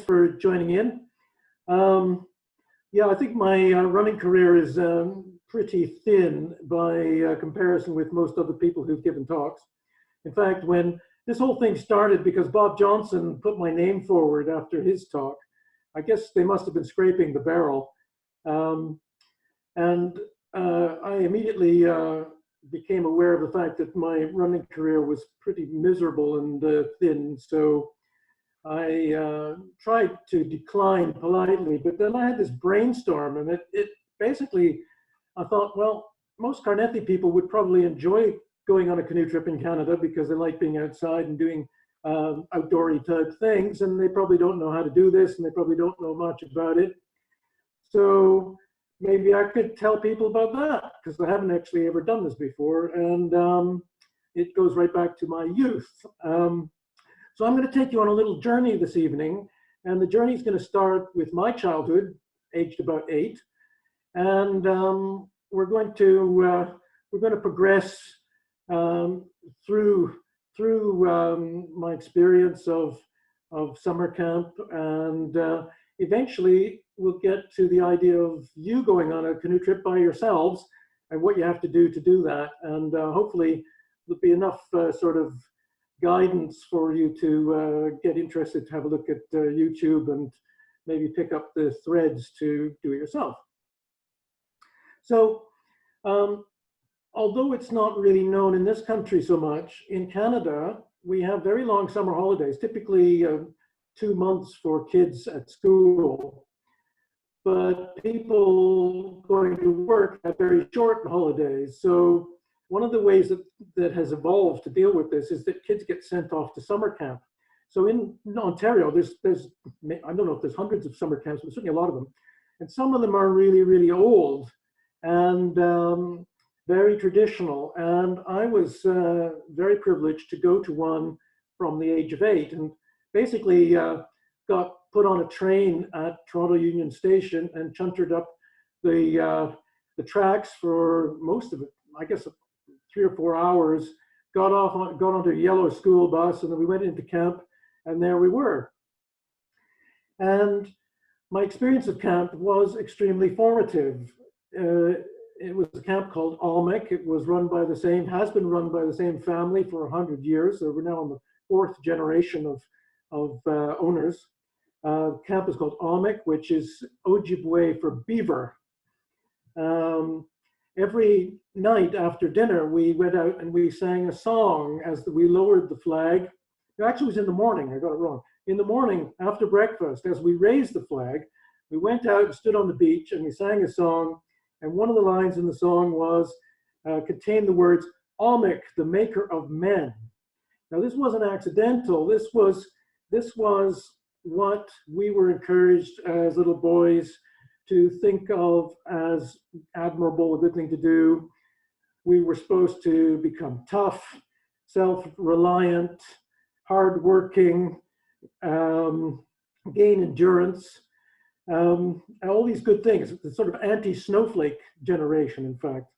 for joining in. Yeah, I think my running career is pretty thin by comparison with most other people who've given talks. In fact, when this whole thing started because Bob Johnson put my name forward after his talk, I guess they must have been scraping the barrel. I immediately became aware of the fact that my running career was pretty miserable and thin. So I tried to decline politely, but then I had this brainstorm, and it basically, I thought, well, most Carnethy people would probably enjoy going on a canoe trip in Canada because they like being outside and doing outdoorsy type things, and they probably don't know how to do this, and they probably don't know much about it. So maybe I could tell people about that because I haven't actually ever done this before, and it goes right back to my youth. So I'm going to take you on a little journey this evening, and the journey is going to start with my childhood, aged about 8, and we're going to progress through my experience of summer camp, and eventually we'll get to the idea of you going on a canoe trip by yourselves and what you have to do that, and hopefully there'll be enough sort of guidance for you to get interested to have a look at YouTube and maybe pick up the threads to do it yourself. So although it's not really known in this country so much, in Canada we have very long summer holidays, typically 2 months for kids at school, but people going to work have very short holidays. So one of the ways that has evolved to deal with this is that kids get sent off to summer camp. So in Ontario, there's I don't know if there's hundreds of summer camps, but certainly a lot of them. And some of them are really, really old and very traditional. And I was very privileged to go to one from the age of 8, and basically got put on a train at Toronto Union Station and chuntered up the tracks for most of it, I guess 3 or 4 hours, got onto a yellow school bus, and then we went into camp, and there we were. And my experience of camp was extremely formative. It was a camp called Almec. It was has been run by the same family for 100 years. So we're now on the 4th generation of owners. Camp is called Almec, which is Ojibwe for beaver. Every night after dinner, we went out and we sang a song as we lowered the flag. It actually was in the morning, I got it wrong. In the morning, after breakfast, as we raised the flag, we went out and stood on the beach and we sang a song. And one of the lines in the song contained the words, Almec, the maker of men. Now this wasn't accidental. This was what we were encouraged as little boys to think of as admirable, a good thing to do. We were supposed to become tough, self-reliant, hardworking, gain endurance, all these good things. It's sort of anti-snowflake generation, in fact.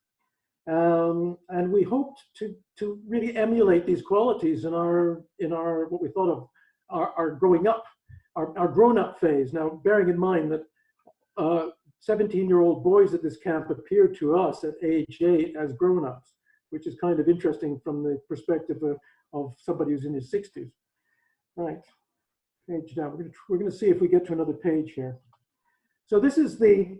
And we hoped to really emulate these qualities in our what we thought of our growing up, our grown-up phase. Now, bearing in mind that 17-year-old boys at this camp appeared to us at age 8 as grown-ups, which is kind of interesting from the perspective of somebody who's in his 60s. Right, page down. We're going to see if we get to another page here. So this is the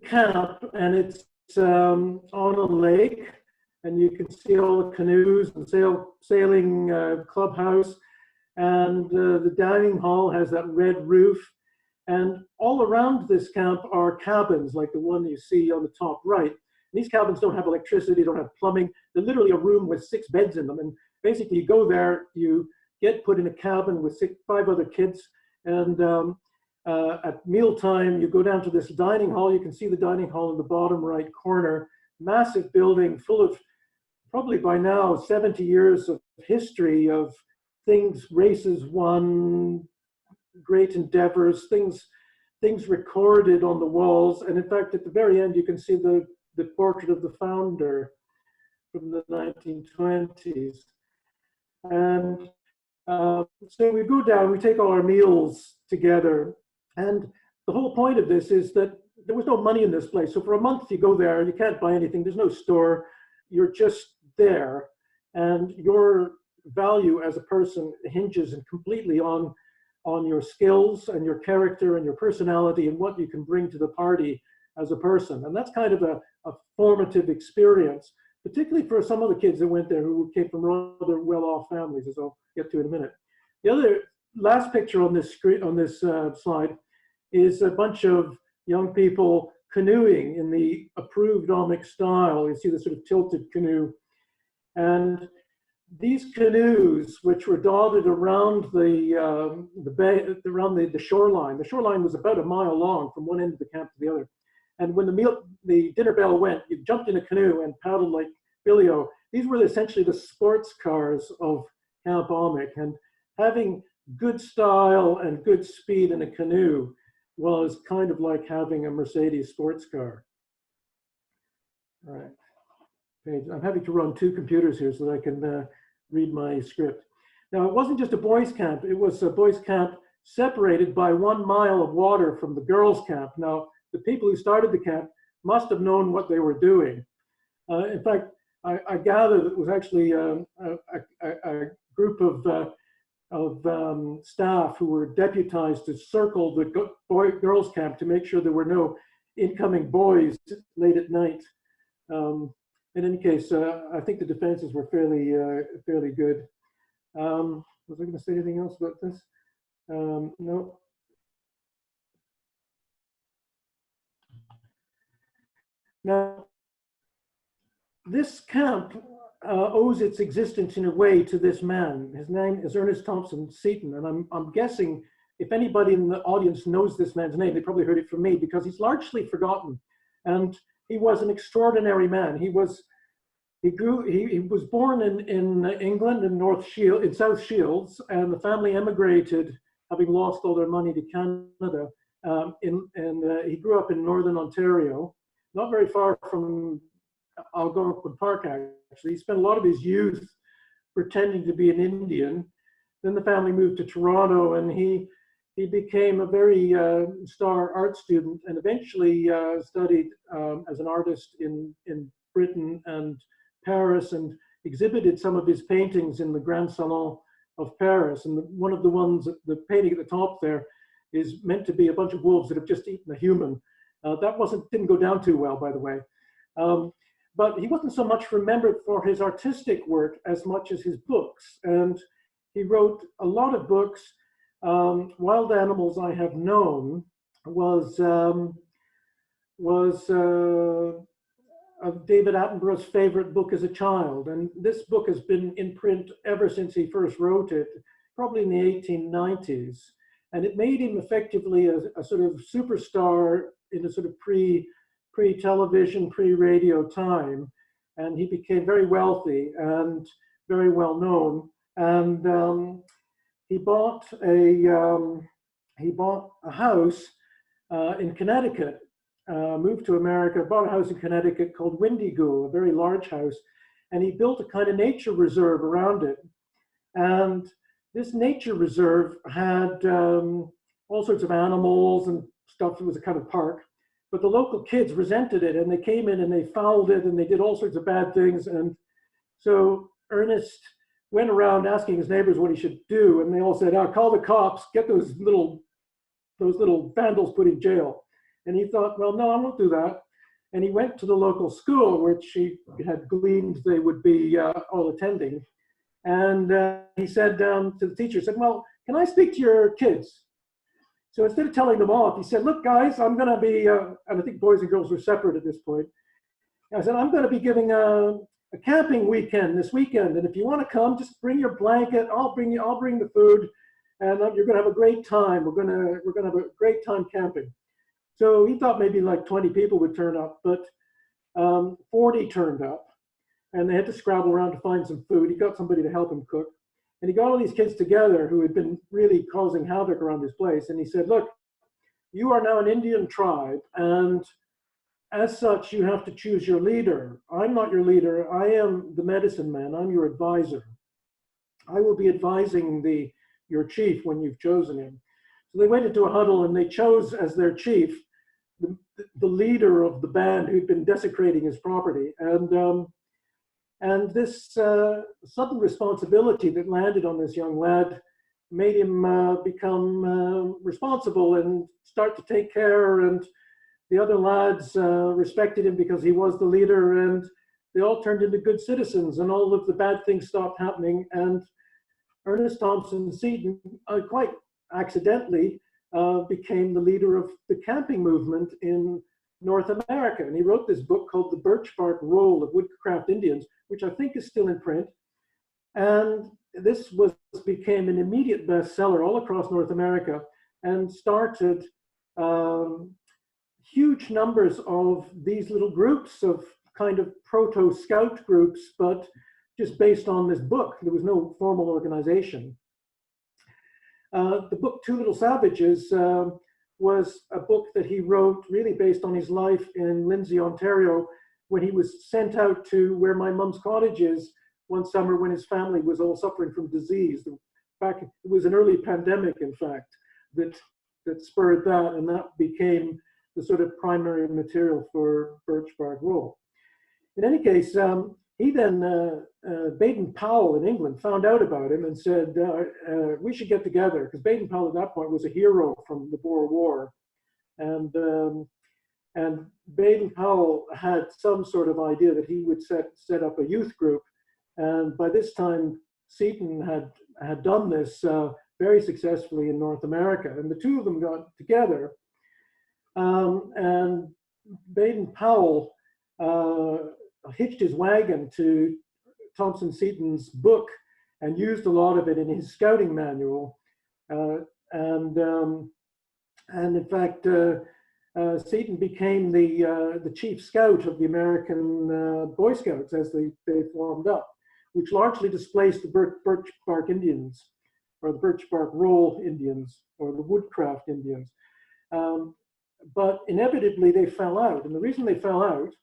camp, and it's on a lake, and you can see all the canoes and sailing clubhouse, and the dining hall has that red roof. And all around this camp are cabins like the one you see on the top right. And these cabins don't have electricity, don't have plumbing. They're literally a room with 6 beds in them. And basically you go there, you get put in a cabin with 5 other kids. And at mealtime, you go down to this dining hall. You can see the dining hall in the bottom right corner. Massive building full of probably by now 70 years of history of things, races won, great endeavors, things recorded on the walls. And in fact, at the very end, you can see the portrait of the founder from the 1920s. And So we go down, we take all our meals together. And the whole point of this is that there was no money in this place. So for a month you go there, you can't buy anything, there's no store, you're just there. And your value as a person hinges completely on your skills and your character and your personality and what you can bring to the party as a person. And that's kind of a formative experience, particularly for some of the kids that went there who came from rather well-off families, as I'll get to in a minute. The other last picture on this screen, on this slide, is a bunch of young people canoeing in the approved Omic style. You see the sort of tilted canoe. And these canoes, which were dotted around the bay, around the shoreline. The shoreline was about a mile long from one end of the camp to the other. And when the dinner bell went, you jumped in a canoe and paddled like Billy-O. These were essentially the sports cars of Camp Omic. And having good style and good speed in a canoe was kind of like having a Mercedes sports car. All right. I'm having to run two computers here so that I can read my script. Now, it wasn't just a boys' camp. It was a boys' camp separated by 1 mile of water from the girls' camp. Now, the people who started the camp must have known what they were doing. In fact, I gather that it was actually a group of staff who were deputized to circle the girls' camp to make sure there were no incoming boys late at night. In any case, I think the defenses were fairly good. Was I going to say anything else about this? No. Now, this camp owes its existence in a way to this man. His name is Ernest Thompson Seton, and I'm guessing if anybody in the audience knows this man's name, they probably heard it from me because he's largely forgotten. And he was an extraordinary man. He was born in England in South Shields, and the family emigrated, having lost all their money, to Canada. He grew up in northern Ontario, not very far from Algonquin Park, actually. He spent a lot of his youth pretending to be an Indian. Then the family moved to Toronto, and he became a very star art student, and eventually studied as an artist in Britain and Paris, and exhibited some of his paintings in the Grand Salon of Paris. And one of the ones, the painting at the top there, is meant to be a bunch of wolves that have just eaten a human. That didn't go down too well, by the way. But he wasn't so much remembered for his artistic work as much as his books. And he wrote a lot of books. Wild Animals I Have Known was David Attenborough's favorite book as a child. And this book has been in print ever since he first wrote it, probably in the 1890s. And it made him effectively a sort of superstar in a sort of pre-television, pre-radio time. And he became very wealthy and very well known. And he bought a house in Connecticut, moved to America, bought a house in Connecticut called Windigo, a very large house, and he built a kind of nature reserve around it. And this nature reserve had all sorts of animals and stuff. It was a kind of park, but the local kids resented it, and they came in and they fouled it, and they did all sorts of bad things. And so Ernest went around asking his neighbors what he should do, and they all said, call the cops, get those little vandals put in jail. And he thought, well, no, I won't do that. And he went to the local school, which he had gleaned they would be all attending. And he said to the teacher, said, well, can I speak to your kids? So instead of telling them off, he said, look, guys, I'm going to be, and I think boys and girls were separate at this point. I said, I'm going to be giving a camping weekend this weekend. And if you want to come, just bring your blanket. I'll bring the food, and you're going to have a great time. We're going to have a great time camping. So he thought maybe like 20 people would turn up, but 40 turned up, and they had to scrabble around to find some food. He got somebody to help him cook. And he got all these kids together who had been really causing havoc around this place. And he said, look, you are now an Indian tribe, and as such, you have to choose your leader. I'm not your leader. I am the medicine man. I'm your advisor. I will be advising your chief when you've chosen him. So they went into a huddle and they chose as their chief the leader of the band who'd been desecrating his property. And this sudden responsibility that landed on this young lad made him become responsible and start to take care. And the other lads respected him because he was the leader, and they all turned into good citizens, and all of the bad things stopped happening. And Ernest Thompson Seton, quite accidentally, became the leader of the camping movement in North America. And he wrote this book called The Birch Bark Roll of Woodcraft Indians, which I think is still in print. And this became an immediate bestseller all across North America and started huge numbers of these little groups of kind of proto-scout groups, but just based on this book. There was no formal organization. The book Two Little Savages was a book that he wrote really based on his life in Lindsay, Ontario, when he was sent out to where my mum's cottage is one summer when his family was all suffering from disease. It was an early pandemic, in fact, that spurred that, and that became the sort of primary material for Birch Bark Roll. In any case, he then, Baden-Powell in England found out about him and said, we should get together, because Baden-Powell at that point was a hero from the Boer War. And Baden-Powell had some sort of idea that he would set up a youth group. And by this time, Seton had done this very successfully in North America. And the two of them got together. And Baden-Powell hitched his wagon to Thompson Seton's book and used a lot of it in his scouting manual. And in fact, Seton became the chief scout of the American Boy Scouts as they formed up, which largely displaced the Birch Bark Indians, or the Birch Bark Roll Indians, or the Woodcraft Indians. But inevitably they fell out. And the reason they fell out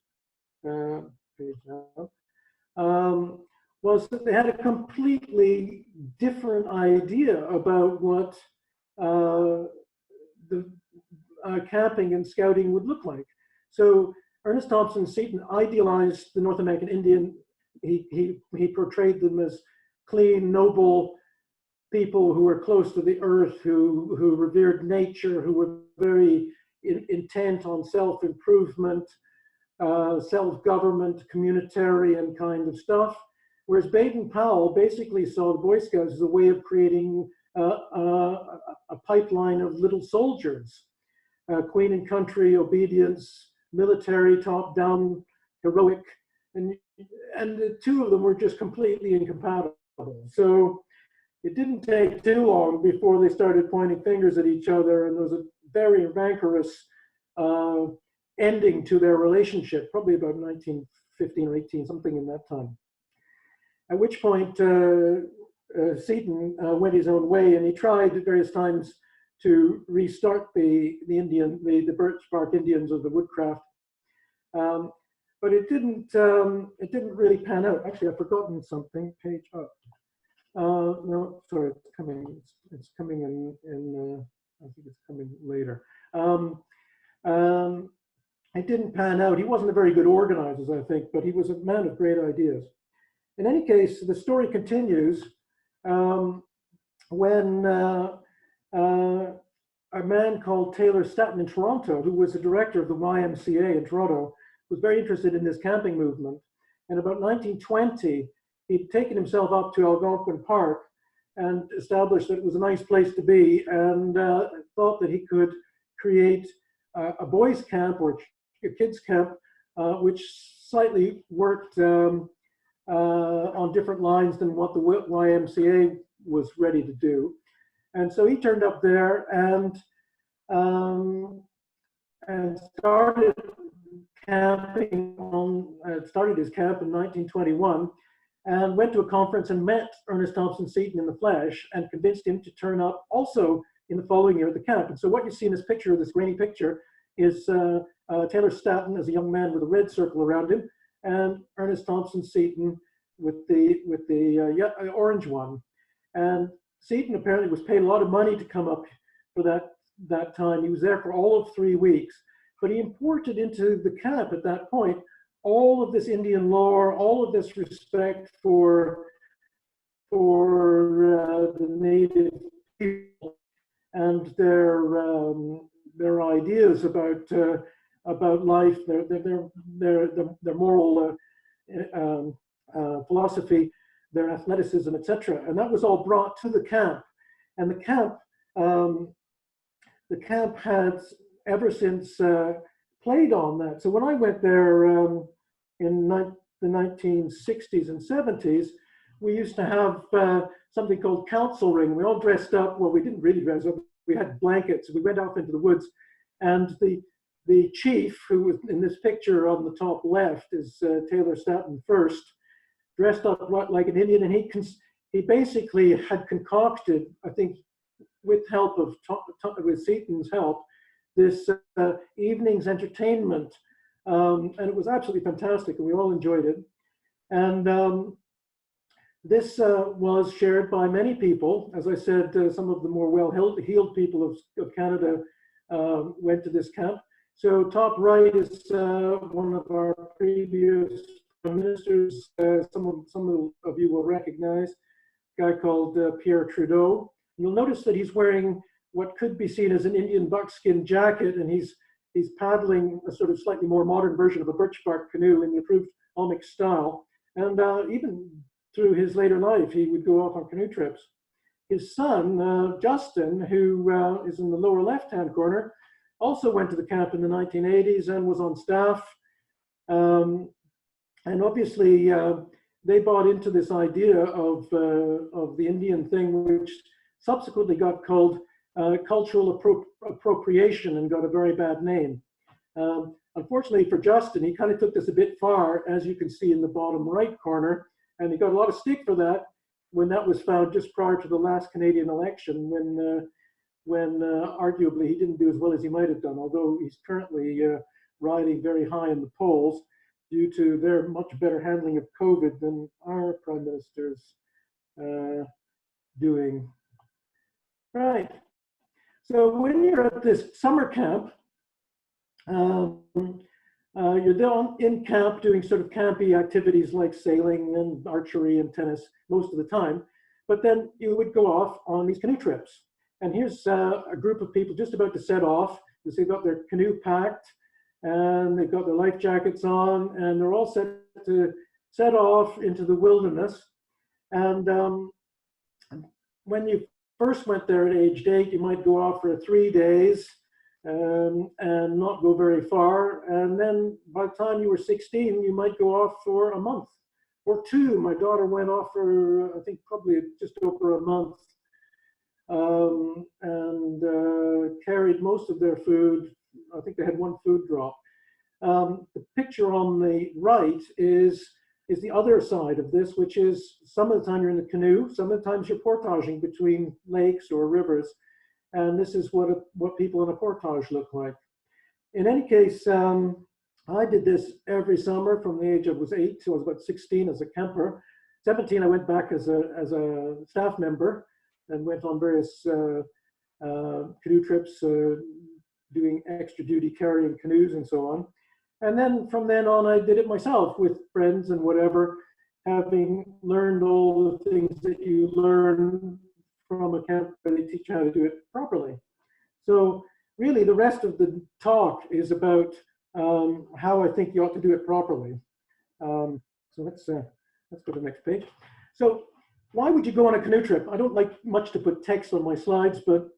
was that they had a completely different idea about what camping and scouting would look like. So Ernest Thompson Seton idealized the North American Indian. He portrayed them as clean, noble people who were close to the earth, who revered nature, who were very intent on self-improvement, self-government, communitarian kind of stuff. Whereas Baden-Powell basically saw the Boy Scouts as a way of creating a pipeline of little soldiers, queen and country, obedience, military, top-down, heroic, and the two of them were just completely incompatible. So it didn't take too long before they started pointing fingers at each other, and there was a very rancorous ending to their relationship, probably about 1915 or 18, something in that time. At which point Seton went his own way, and he tried at various times to restart the Birch Bark Indians of the Woodcraft, but it didn't really pan out. Actually, I've forgotten something. Page up. No, sorry, it's coming. It's coming in. I think it's coming later. It didn't pan out. He wasn't a very good organizer, I think, but he was a man of great ideas. In any case, the story continues when a man called Taylor Stanton in Toronto, who was the director of the YMCA in Toronto, was very interested in this camping movement. And about 1920, he'd taken himself up to Algonquin Park and established that it was a nice place to be, and thought that he could create a boys' camp or a kids' camp, which slightly worked on different lines than what the YMCA was ready to do. And so he turned up there and started started his camp in 1921, and went to a conference and met Ernest Thompson Seton in the flesh and convinced him to turn up also in the following year at the camp. And so what you see in this picture, this grainy picture, is Taylor Stanton as a young man with a red circle around him, and Ernest Thompson Seton with the orange one. And Seton apparently was paid a lot of money to come up for that time. He was there for all of 3 weeks, but he imported into the camp at that point all of this Indian lore, all of this respect for the native people and their ideas about life, their moral philosophy, their athleticism, etc. And that was all brought to the camp. And the camp has ever since played on that. So when I went there in the 1960s and 70s, we used to have something called council ring. We all dressed up. Well, we didn't really dress up. We had blankets. We went off into the woods, and the chief, who was in this picture on the top left, is Taylor Stanton first, dressed up like an Indian, and he basically had concocted, I think, with Seton's help, this evening's entertainment, and it was absolutely fantastic, and we all enjoyed it. And this was shared by many people. As I said, some of the more well-heeled people of Canada went to this camp. So top right is one of our previous prime ministers. Some of you will recognize a guy called Pierre Trudeau. You'll notice that he's wearing what could be seen as an Indian buckskin jacket, and he's paddling a sort of slightly more modern version of a birch bark canoe in the approved Olmec style. And even through his later life, he would go off on canoe trips. His son, Justin, who is in the lower left-hand corner, also went to the camp in the 1980s and was on staff. And obviously, they bought into this idea of the Indian thing, which subsequently got called cultural appropriation and got a very bad name. Unfortunately for Justin, he kind of took this a bit far, as you can see in the bottom right corner, and he got a lot of stick for that when that was found just prior to the last Canadian election, when arguably he didn't do as well as he might have done, although he's currently riding very high in the polls due to their much better handling of COVID than our prime minister's doing. Right. So when you're at this summer camp, you're there in camp doing sort of campy activities like sailing and archery and tennis most of the time, but then you would go off on these canoe trips. And here's a group of people just about to set off. They've got their canoe packed and they've got their life jackets on, and they're all set to set off into the wilderness. And when you first went there at age 8, you might go off for 3 days and not go very far. And then by the time you were 16, you might go off for a month or 2. My daughter went off for, I think, probably just over a month, and carried most of their food. I think they had 1 food drop. The picture on the right is the other side of this, which is some of the time you're in the canoe, some of the times you're portaging between lakes or rivers. And this is what people in a portage look like. In any case, I did this every summer from the age I was 8 to I was about 16 as a camper. 17, I went back as a staff member and went on various canoe trips, doing extra duty carrying canoes and so on. And then from then on, I did it myself with friends and whatever, having learned all the things that you learn from a camp where they teach you how to do it properly. So really the rest of the talk is about how I think you ought to do it properly. So let's go to the next page. So why would you go on a canoe trip? I don't like much to put text on my slides, but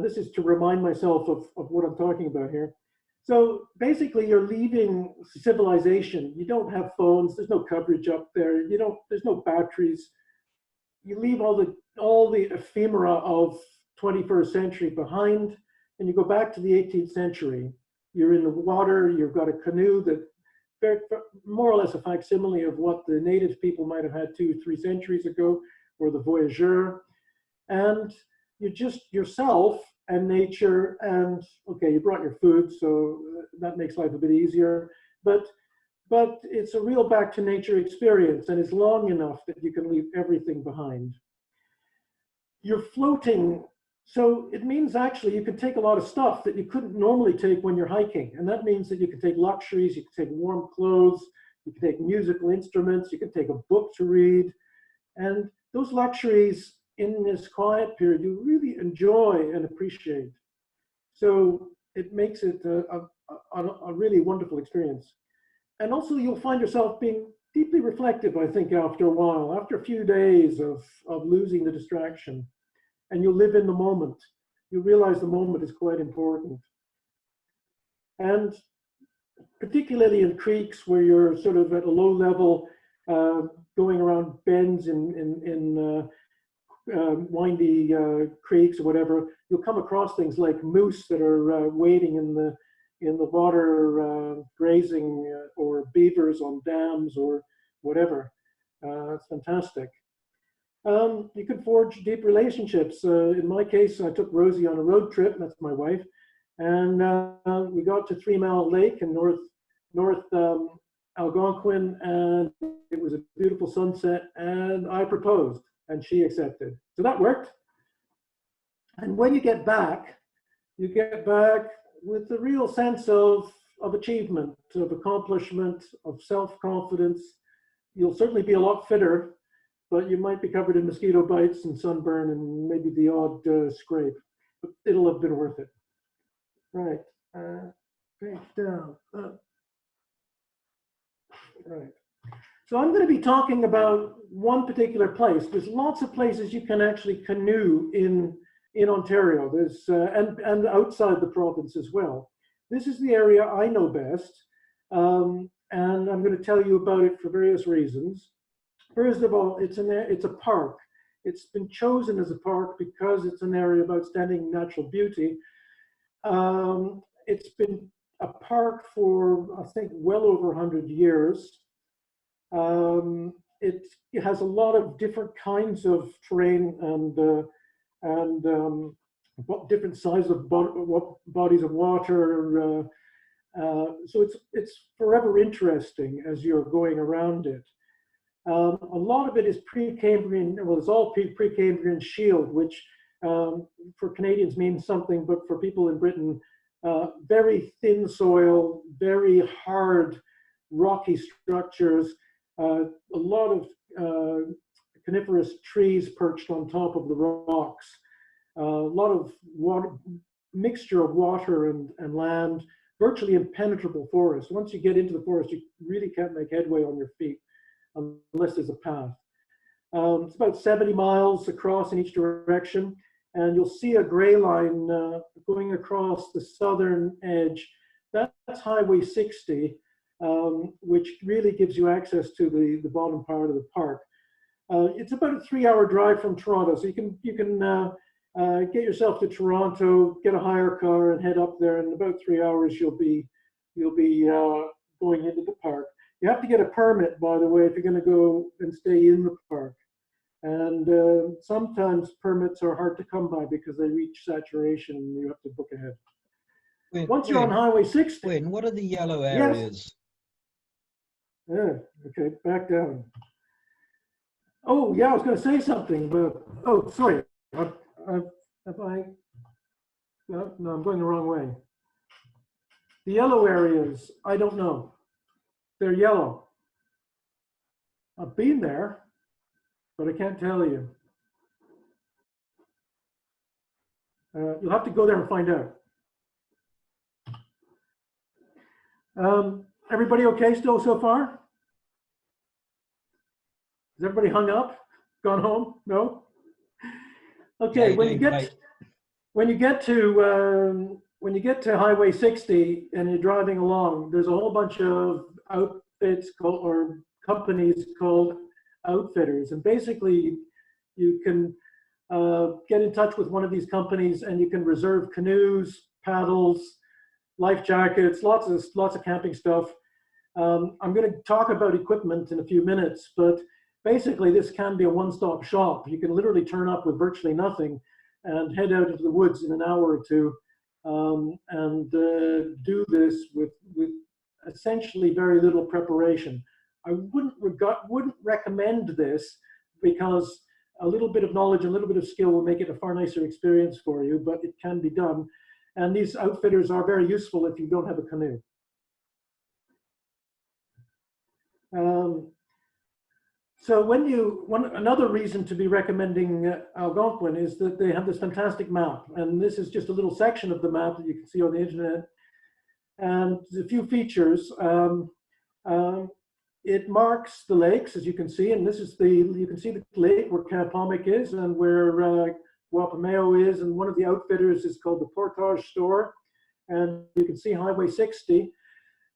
this is to remind myself of what I'm talking about here. So basically you're leaving civilization. You don't have phones, there's no coverage up there, there's no batteries. You leave all the ephemera of 21st century behind, and you go back to the 18th century. You're in the water, you've got a canoe that more or less a facsimile of what the native people might have had 2-3 centuries ago, or the voyageur. And you're just yourself and nature, and okay, you brought your food, so that makes life a bit easier. But it's a real back to nature experience, and it's long enough that you can leave everything behind. you're floating. So it means actually you can take a lot of stuff that you couldn't normally take when you're hiking. And that means that you can take luxuries, you can take warm clothes, you can take musical instruments, you can take a book to read. And those luxuries in this quiet period, you really enjoy and appreciate. So it makes it a really wonderful experience. And also you'll find yourself being deeply reflective, I think, after a while, after a few days of losing the distraction. And you live in the moment. You realize the moment is quite important. And particularly in creeks where you're sort of at a low level, going around bends in windy creeks or whatever, you'll come across things like moose that are wading in the water, grazing, or beavers on dams or whatever. It's fantastic. You can forge deep relationships. In my case, I took Rosie on a road trip, that's my wife, and we got to 3 Mile Lake in North Algonquin, and it was a beautiful sunset, and I proposed, and she accepted. So that worked. And when you get back with a real sense of achievement, of accomplishment, of self-confidence. You'll certainly be a lot fitter, but you might be covered in mosquito bites and sunburn and maybe the odd scrape, but it'll have been worth it. Right, page down. Right. So I'm going to be talking about one particular place. There's lots of places you can actually canoe in Ontario. There's and outside the province as well. This is the area I know best, and I'm going to tell you about it for various reasons. First of all, it's a park. It's been chosen as a park because it's an area of outstanding natural beauty. It's been a park for, I think, well over 100 years. It has a lot of different kinds of terrain and different sizes of bodies of water. So it's forever interesting as you're going around it. A lot of it is pre-Cambrian, well, it's all pre-Cambrian shield, which for Canadians means something, but for people in Britain, very thin soil, very hard, rocky structures, a lot of coniferous trees perched on top of the rocks, a lot of water, mixture of water and land, virtually impenetrable forest. Once you get into the forest, you really can't make headway on your feet unless there's a path. It's about 70 miles across in each direction, and you'll see a gray line going across the southern edge. That's Highway 60, which really gives you access to the bottom part of the park. It's about a 3-hour drive from Toronto, so you can get yourself to Toronto, get a hire car, and head up there. In about 3 hours, you'll be going into the park. You have to get a permit, by the way, if you're going to go and stay in the park. And sometimes permits are hard to come by because they reach saturation and you have to book ahead. Once you're on Highway 60. What are the yellow areas? Yes. Yeah, okay, back down. Oh, yeah, I was going to say something, but, oh, sorry. No, I'm going the wrong way. The yellow areas, I don't know. They're yellow. I've been there, but I can't tell you. You'll have to go there and find out. Everybody okay still so far? Is everybody hung up? Gone home? No? Okay, yeah, when you get to Highway 60 and you're driving along, there's a whole bunch of outfits or companies called outfitters, and basically you can get in touch with one of these companies and you can reserve canoes, paddles, life jackets, lots of camping stuff. I'm going to talk about equipment in a few minutes, but basically this can be a one-stop shop. You can literally turn up with virtually nothing and head out into the woods in an hour or two and do this with essentially very little preparation. I wouldn't recommend this because a little bit of knowledge, a little bit of skill will make it a far nicer experience for you, but it can be done. And these outfitters are very useful if you don't have a canoe. So another reason to be recommending Algonquin is that they have this fantastic map. And this is just a little section of the map that you can see on the internet. And there's a few features. It marks the lakes, as you can see, and this is you can see the lake where Canoe is and where Wapameaw is, and one of the outfitters is called the Portage Store, and you can see Highway 60.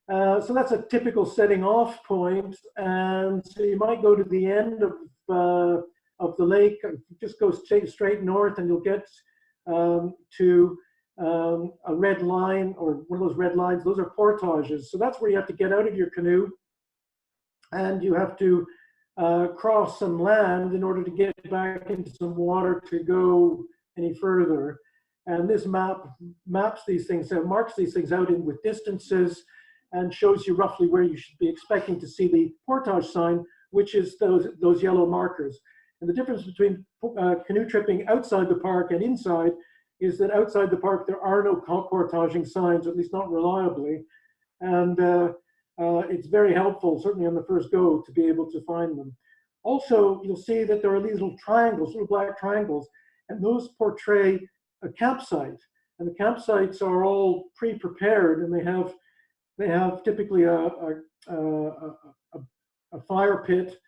So that's a typical setting off point, and so you might go to the end of the lake, just go straight north, and you'll get to a red line, or one of those red lines. Those are portages. So that's where you have to get out of your canoe, and you have to cross some land in order to get back into some water to go any further. And this map maps these things, marks these things out with distances, and shows you roughly where you should be expecting to see the portage sign, which is those yellow markers. And the difference between canoe tripping outside the park and inside is that outside the park there are no portaging signs, at least not reliably. And it's very helpful, certainly on the first go, to be able to find them. Also, you'll see that there are these little triangles, little black triangles, and those portray a campsite. And the campsites are all pre-prepared, and they have typically a fire pit,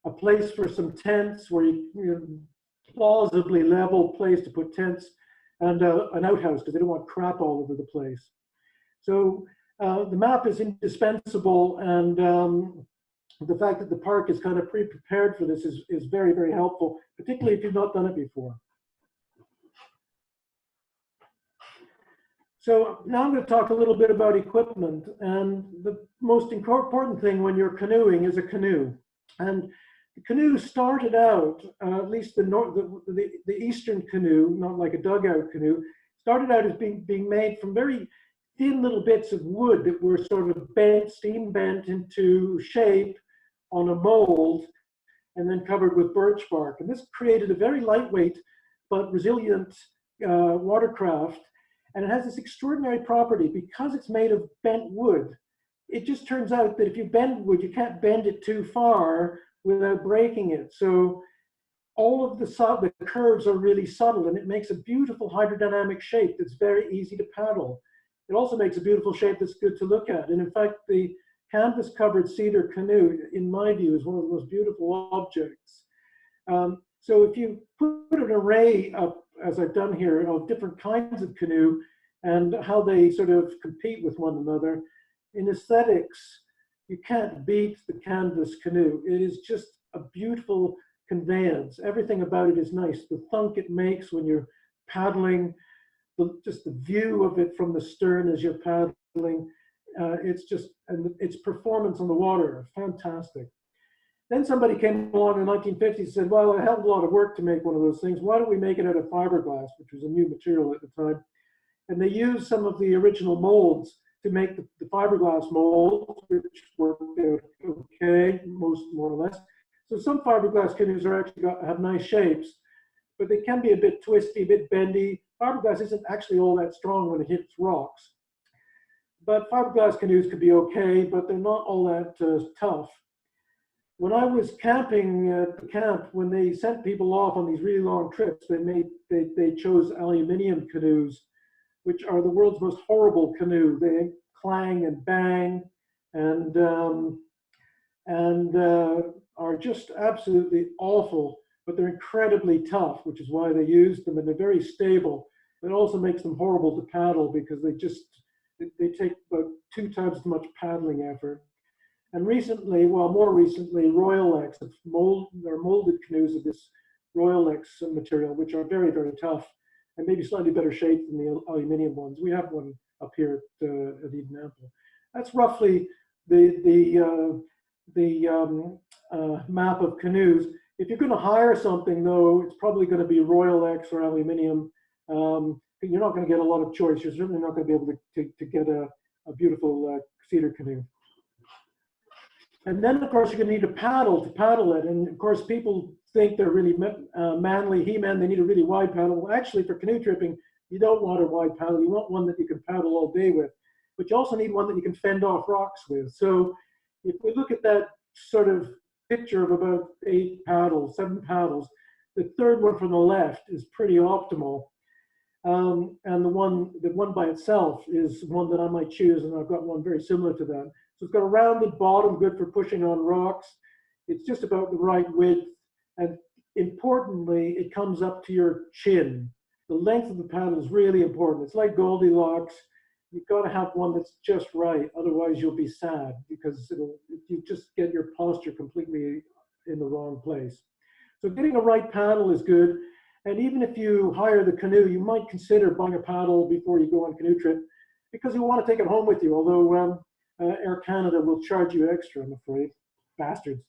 a place for some tents where you plausibly level place to put tents, and an outhouse because they don't want crap all over the place. So the map is indispensable, and the fact that the park is kind of pre-prepared for this is very, very helpful, particularly if you've not done it before. So now I'm going to talk a little bit about equipment, and the most important thing when you're canoeing is a canoe. And the canoe started out, at least the eastern canoe, not like a dugout canoe, started out as being made from very thin little bits of wood that were sort of steam bent into shape on a mold and then covered with birch bark. And this created a very lightweight but resilient watercraft. And it has this extraordinary property because it's made of bent wood. It just turns out that if you bend wood, you can't bend it too far without breaking it. So all of the curves are really subtle, and it makes a beautiful hydrodynamic shape that's very easy to paddle. It also makes a beautiful shape that's good to look at. And in fact, the canvas-covered cedar canoe, in my view, is one of the most beautiful objects. So if you put an array up, as I've done here, of different kinds of canoe and how they sort of compete with one another, in aesthetics, you can't beat the canvas canoe. It is just a beautiful conveyance. Everything about it is nice. The thunk it makes when you're paddling, just the view of it from the stern as you're paddling, and its performance on the water, fantastic. Then somebody came along in the 1950s and said, well, a hell of a lot of work to make one of those things. Why don't we make it out of fiberglass, which was a new material at the time? And they used some of the original molds to make the fiberglass molds, which worked out okay, more or less. So some fiberglass canoes have nice shapes, but they can be a bit twisty, a bit bendy. Fiberglass isn't actually all that strong when it hits rocks. But fiberglass canoes could be okay, but they're not all that tough. When I was camping at the camp, when they sent people off on these really long trips, they chose aluminium canoes, which are the world's most horrible canoe. They clang and bang and are just absolutely awful, but they're incredibly tough, which is why they used them, and they're very stable. It also makes them horrible to paddle because they take about 2 times as much paddling effort. And recently, more recently, Royal X, there are molded canoes of this Royal X material, which are very, very tough and maybe slightly better shape than the aluminium ones. We have one up here at Eden Ample. That's roughly the map of canoes. If you're going to hire something, though, it's probably going to be Royal X or aluminium. You're not going to get a lot of choice. You're certainly not going to be able to get a beautiful cedar canoe. And then, of course, you're going to need a paddle to paddle it. And of course, people think they're really manly he-man, they need a really wide paddle. Well, actually, for canoe tripping, you don't want a wide paddle. You want one that you can paddle all day with, but you also need one that you can fend off rocks with. So if we look at that sort of picture of about 8 paddles, 7 paddles, the third one from the left is pretty optimal. And the one by itself is one that I might choose, and I've got one very similar to that. So it's got a rounded bottom, good for pushing on rocks. It's just about the right width, and importantly, it comes up to your chin. The length of the paddle is really important. It's like Goldilocks. You've got to have one that's just right, otherwise you'll be sad because you just get your posture completely in the wrong place. So getting a right paddle is good. And even if you hire the canoe, you might consider buying a paddle before you go on a canoe trip because you want to take it home with you, although Air Canada will charge you extra, I'm afraid. Bastards.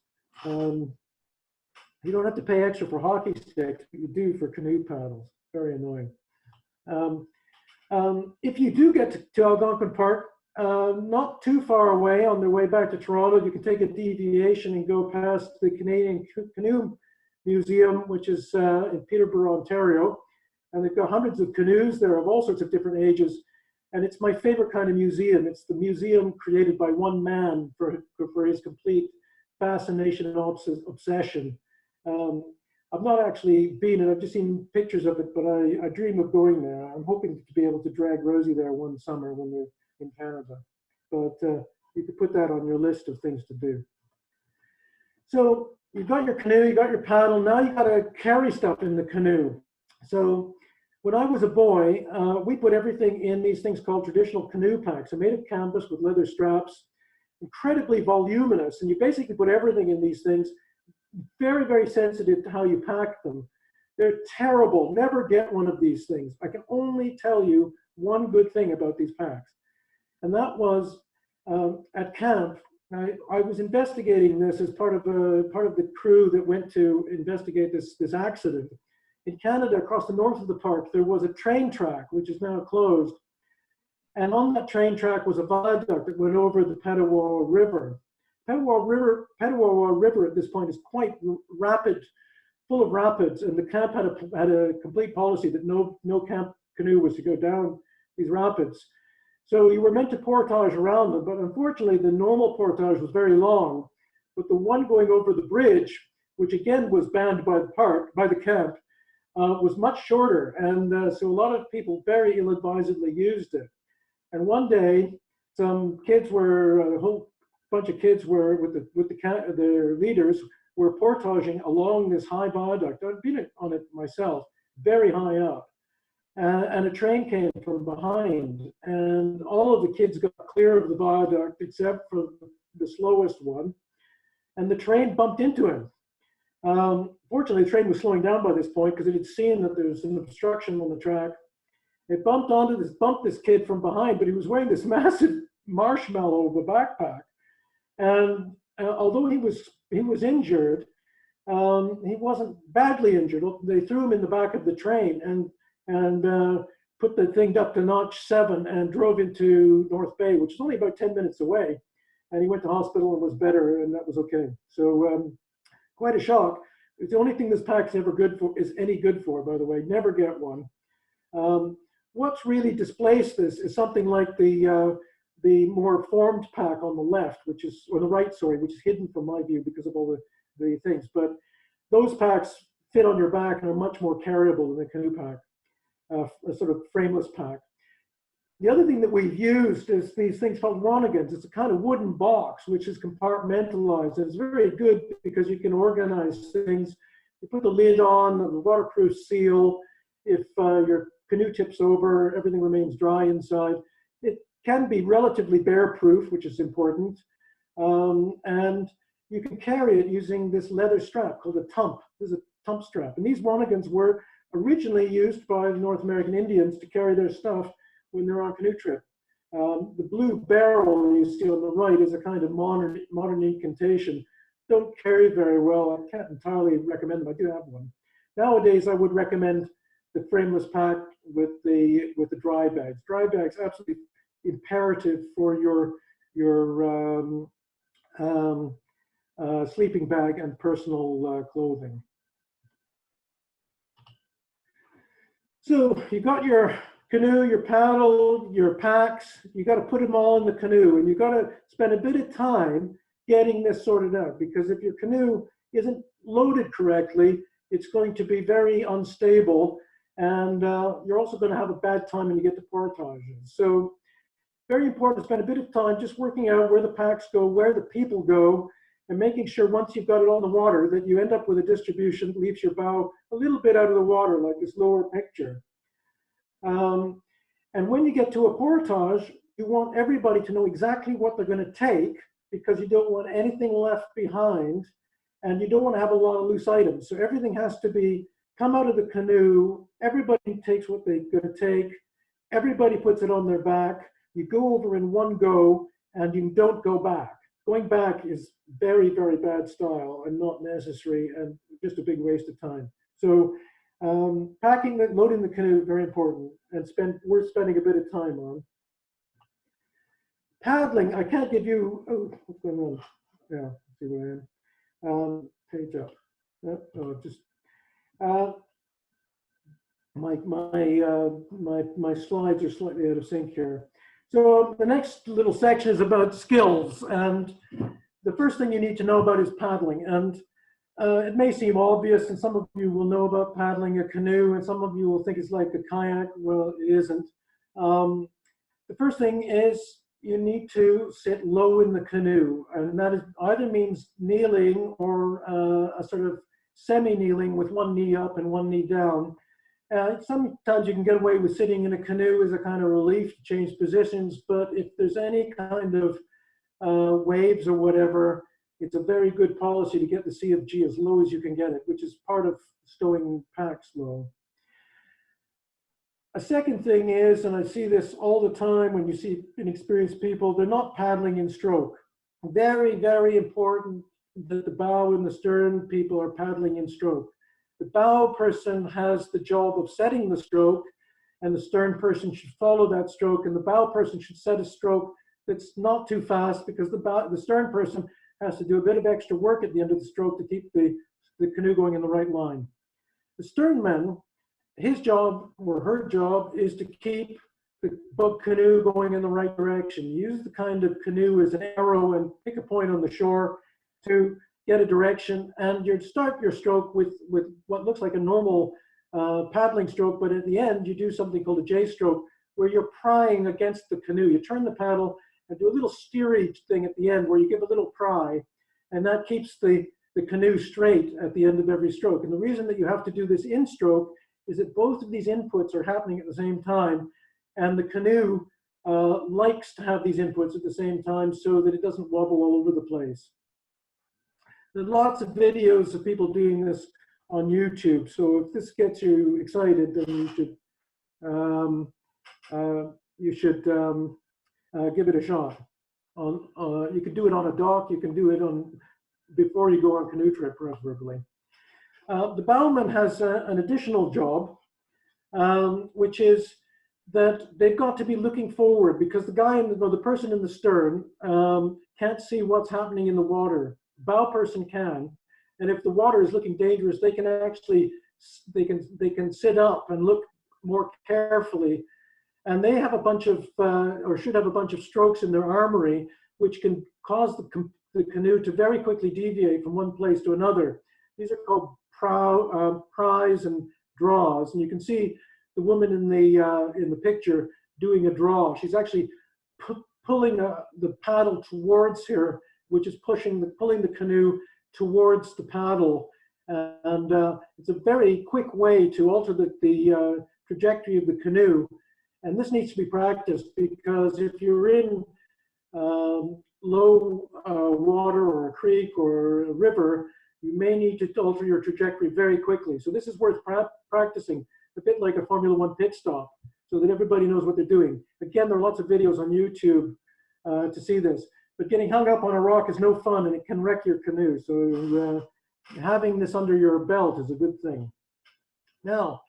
You don't have to pay extra for hockey sticks, but you do for canoe paddles. Very annoying. If you do get to Algonquin Park, not too far away on the way back to Toronto, you can take a deviation and go past the Canadian Canoe Museum, which is in Peterborough, Ontario. And they've got hundreds of canoes there of all sorts of different ages. And it's my favorite kind of museum. It's the museum created by one man for his complete fascination and obsession. I've not actually been, and I've just seen pictures of it, but I dream of going there. I'm hoping to be able to drag Rosie there one summer when we're in Canada. But you could put that on your list of things to do. So you've got your canoe, you got your paddle, now you got to carry stuff in the canoe. So when I was a boy, we put everything in these things called traditional canoe packs. They're made of canvas with leather straps, incredibly voluminous, and you basically put everything in these things. Very, very sensitive to how you pack them. They're terrible. Never get one of these things. I can only tell you one good thing about these packs, and that was at camp. I was investigating this as part of the crew that went to investigate this accident. In Canada, across the north of the park, there was a train track, which is now closed. And on that train track was a viaduct that went over the Petawawa River. Petawawa River at this point is quite rapid, full of rapids, and the camp had a complete policy that no camp canoe was to go down these rapids. So you were meant to portage around them, but unfortunately the normal portage was very long. But the one going over the bridge, which again was banned by the camp, was much shorter, and so a lot of people very ill-advisedly used it. And one day, some kids were a whole bunch of kids were with their leaders were portaging along this high viaduct. I've been on it myself, very high up, and a train came from behind, and all of the kids got clear of the viaduct except for the slowest one, and the train bumped into him. Fortunately, the train was slowing down by this point because it had seen that there's an obstruction on the track. It bumped this kid from behind, but he was wearing this massive marshmallow of a backpack. And although he was injured, he wasn't badly injured. They threw him in the back of the train and put the thing up to notch 7 and drove into North Bay, which is only about 10 minutes away. And he went to hospital and was better, and that was okay. So quite a shock. It's the only thing this pack's ever is any good for, by the way. Never get one. What's really displaced this is something like the more formed pack on the left, or the right, sorry, which is hidden from my view because of all the things. But those packs fit on your back and are much more carryable than the canoe pack, a sort of frameless pack. The other thing that we've used is these things called Ronigans. It's a kind of wooden box which is compartmentalized, and it's very good because you can organize things. You put the lid on, the waterproof seal. If your canoe tips over, everything remains dry inside. It can be relatively bear-proof, which is important. And you can carry it using this leather strap called a tump. This is a tump strap. And these Ronigans were originally used by the North American Indians to carry their stuff when they're on a canoe trip. The blue barrel you see on the right is a kind of modern incantation. Don't carry very well. I can't entirely recommend them. I do have one. Nowadays, I would recommend the frameless pack with the dry bags. Dry bags absolutely imperative for your sleeping bag and personal clothing. So you got your canoe, your paddle, your packs, you got to put them all in the canoe, and you got to spend a bit of time getting this sorted out, because if your canoe isn't loaded correctly, it's going to be very unstable, and you're also going to have a bad time when you get to portages. So very important to spend a bit of time just working out where the packs go, where the people go, and making sure once you've got it on the water that you end up with a distribution that leaves your bow a little bit out of the water, like this lower picture. And when you get to a portage, you want everybody to know exactly what they're going to take, because you don't want anything left behind, and you don't want to have a lot of loose items. So everything has to be come out of the canoe. Everybody takes what they're going to take. Everybody puts it on their back. You go over in one go, and you don't go back. Going back is very, very bad style and not necessary, and just a big waste of time. So loading the canoe, very important, and worth spending a bit of time on. Paddling, I can't give you, oh, what's going on? Yeah, see where I am. Page up. My slides are slightly out of sync here. So the next little section is about skills, and the first thing you need to know about is paddling. And it may seem obvious, and some of you will know about paddling a canoe, and some of you will think it's like a kayak. Well, it isn't. The first thing is you need to sit low in the canoe, and that is either means kneeling or a sort of semi-kneeling with one knee up and one knee down. Sometimes you can get away with sitting in a canoe as a kind of relief to change positions, but if there's any kind of waves or whatever, it's a very good policy to get the C of G as low as you can get it, which is part of stowing packs low. A second thing is, and I see this all the time when you see inexperienced people, they're not paddling in stroke. Very, very important that the bow and the stern people are paddling in stroke. The bow person has the job of setting the stroke, and the stern person should follow that stroke, and the bow person should set a stroke that's not too fast, because the stern person has to do a bit of extra work at the end of the stroke to keep the canoe going in the right line. The sternman, his job or her job is to keep the boat canoe going in the right direction. Use the kind of canoe as an arrow and pick a point on the shore to get a direction, and you start your stroke with what looks like a normal paddling stroke, but at the end you do something called a J stroke, where you're prying against the canoe. You turn the paddle and do a little steerage thing at the end where you give a little pry, and that keeps the canoe straight at the end of every stroke. And the reason that you have to do this in stroke is that both of these inputs are happening at the same time, and the canoe likes to have these inputs at the same time so that it doesn't wobble all over the place. There's lots of videos of people doing this on YouTube, so if this gets you excited, then you should give it a shot. You can do it on a dock, you can do it before you go on a canoe trip, preferably. The bowman has an additional job, which is that they've got to be looking forward, because the person in the stern can't see what's happening in the water. Bow person can, and if the water is looking dangerous, they can actually they can sit up and look more carefully, and they have a bunch of or should have a bunch of strokes in their armory, which can cause the canoe to very quickly deviate from one place to another. These are called pries and draws, and you can see the woman in the picture doing a draw. She's actually pulling the paddle towards her, which is pulling the canoe towards the paddle, and it's a very quick way to alter the trajectory of the canoe. And this needs to be practiced, because if you're in low water or a creek or a river, you may need to alter your trajectory very quickly. So this is worth practicing, a bit like a Formula One pit stop, so that everybody knows what they're doing. Again, there are lots of videos on YouTube to see this. But getting hung up on a rock is no fun, and it can wreck your canoe. So having this under your belt is a good thing. Now,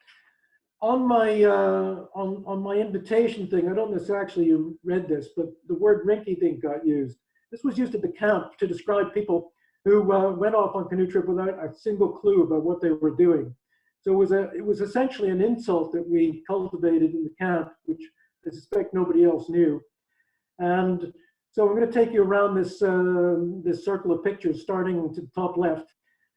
on my invitation thing, I don't know if actually you read this, but the word Rinky Dink got used. This was used at the camp to describe people who went off on canoe trip without a single clue about what they were doing. So it was essentially an insult that we cultivated in the camp, which I suspect nobody else knew. And so I'm going to take you around this this circle of pictures, starting to the top left.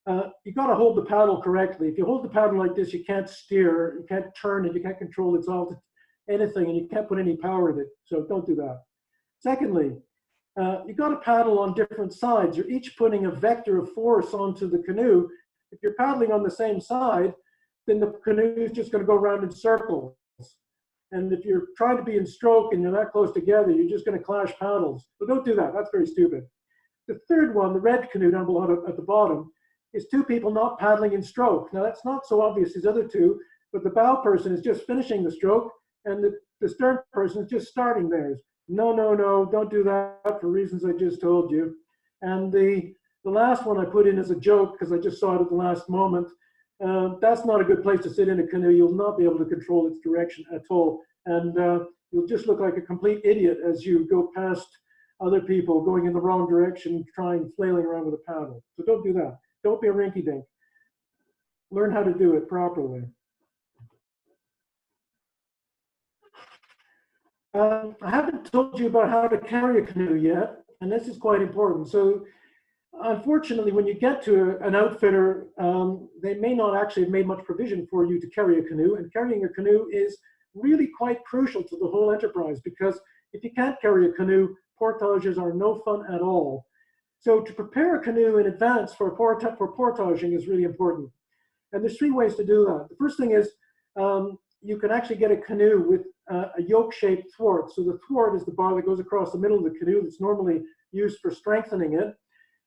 You got to hold the paddle correctly. If you hold the paddle like this, you can't steer, you can't turn it, you can't control its altitude, anything, and you can't put any power in it. So don't do that. Secondly, you got to paddle on different sides. You're each putting a vector of force onto the canoe. If you're paddling on the same side, then the canoe is just going to go around in circles. And if you're trying to be in stroke and you're that close together, you're just going to clash paddles. So don't do that. That's very stupid. The third one, the red canoe down below at the bottom, is two people not paddling in stroke. Now that's not so obvious as other two, but the bow person is just finishing the stroke and the stern person is just starting theirs. No, no, no, don't do that for reasons I just told you. And the last one I put in as a joke because I just saw it at the last moment. That's not a good place to sit in a canoe. You'll not be able to control its direction at all. And you'll just look like a complete idiot as you go past other people going in the wrong direction, flailing around with a paddle. So don't do that. Don't be a rinky dink. Learn how to do it properly. I haven't told you about how to carry a canoe yet, and this is quite important. So unfortunately, when you get to an outfitter, they may not actually have made much provision for you to carry a canoe, and carrying a canoe is really quite crucial to the whole enterprise, because if you can't carry a canoe, portages are no fun at all. So to prepare a canoe in advance for portaging is really important. And there's three ways to do that. The first thing is you can actually get a canoe with a yoke-shaped thwart. So the thwart is the bar that goes across the middle of the canoe that's normally used for strengthening it.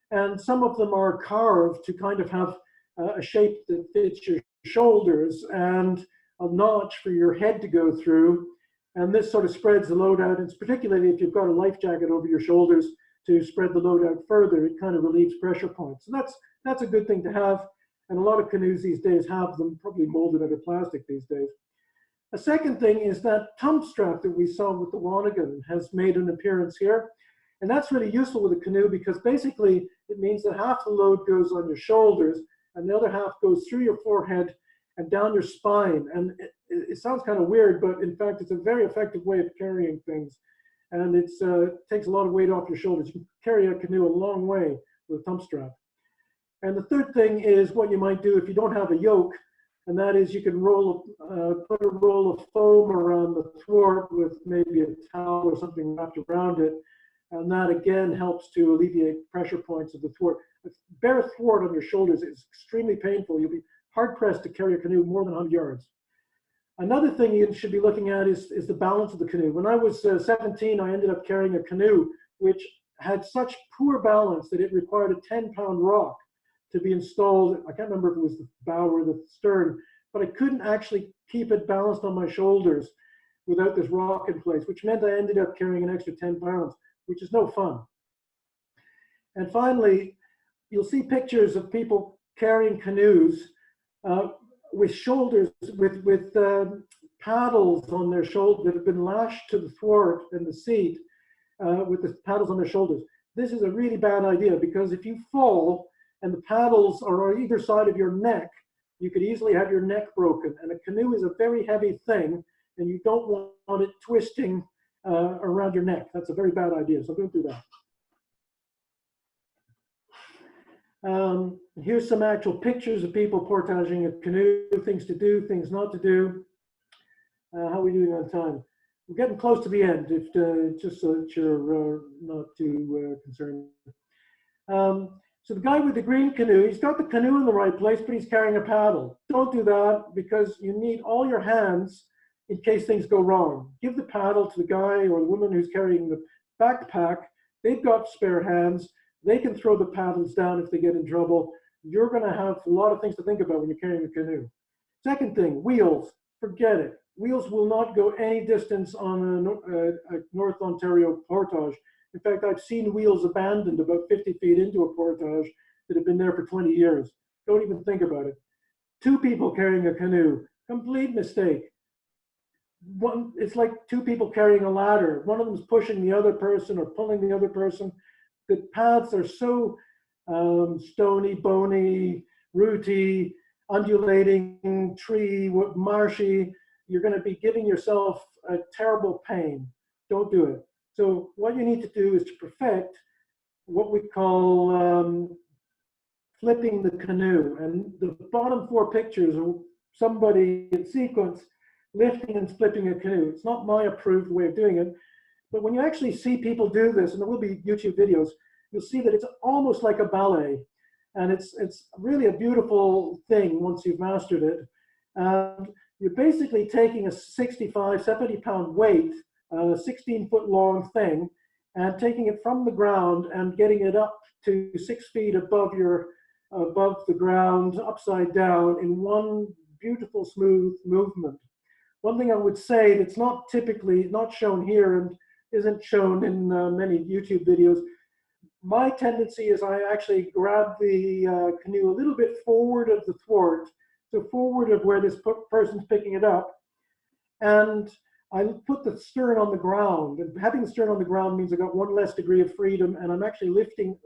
And some of them are carved to kind of have a shape that fits your shoulders and a notch for your head to go through. And this sort of spreads the load out. It's particularly if you've got a life jacket over your shoulders to spread the load out further, it kind of relieves pressure points. So that's a good thing to have. And a lot of canoes these days have them, probably molded out of plastic these days. A second thing is that tump strap that we saw with the Wanigan has made an appearance here. And that's really useful with a canoe because basically it means that half the load goes on your shoulders and the other half goes through your forehead and down your spine. And it sounds kind of weird, but in fact, it's a very effective way of carrying things. And it takes a lot of weight off your shoulders. You can carry a canoe a long way with a tump strap. And the third thing is what you might do if you don't have a yoke, and that is you can put a roll of foam around the thwart with maybe a towel or something wrapped around it. And that again helps to alleviate pressure points of the thwart. A bare thwart on your shoulders is extremely painful. You'll be hard pressed to carry a canoe more than 100 yards. Another thing you should be looking at is the balance of the canoe. When I was 17, I ended up carrying a canoe which had such poor balance that it required a 10-pound rock to be installed. I can't remember if it was the bow or the stern, but I couldn't actually keep it balanced on my shoulders without this rock in place, which meant I ended up carrying an extra 10 pounds, which is no fun. And finally, you'll see pictures of people carrying canoes with shoulders, with paddles on their shoulders that have been lashed to the thwart and the seat with the paddles on their shoulders. This is a really bad idea because if you fall and the paddles are on either side of your neck, you could easily have your neck broken. And a canoe is a very heavy thing, and you don't want it twisting around your neck. That's a very bad idea, so don't do that. Here's some actual pictures of people portaging a canoe, things to do, things not to do. How are we doing on time? We're getting close to the end, just so that you're not too concerned. So the guy with the green canoe, he's got the canoe in the right place, but he's carrying a paddle. Don't do that because you need all your hands in case things go wrong. Give the paddle to the guy or the woman who's carrying the backpack. They've got spare hands. They can throw the paddles down if they get in trouble. You're going to have a lot of things to think about when you're carrying a canoe. Second thing, wheels. Forget it. Wheels will not go any distance on a North Ontario portage. In fact, I've seen wheels abandoned about 50 feet into a portage that have been there for 20 years. Don't even think about it. Two people carrying a canoe, complete mistake. It's like two people carrying a ladder. One of them is pushing the other person or pulling the other person. The paths are so stony, bony, rooty. undulating, tree, marshy, you're going to be giving yourself a terrible pain. Don't do it. So what you need to do is to perfect what we call flipping the canoe. And the bottom 4 pictures are somebody in sequence lifting and flipping a canoe. It's not my approved way of doing it, but when you actually see people do this, and there will be YouTube videos, you'll see that it's almost like a ballet. And it's really a beautiful thing once you've mastered it. And you're basically taking a 65, 70-pound weight, a 16-foot long thing, and taking it from the ground and getting it up to 6 feet above the ground, upside down, in one beautiful, smooth movement. One thing I would say that's not shown here and isn't shown in many YouTube videos, my tendency is I actually grab the canoe a little bit forward of the thwart, so forward of where this person's picking it up, and I put the stern on the ground. And having the stern on the ground means I got 1 less degree of freedom, and I'm actually lifting,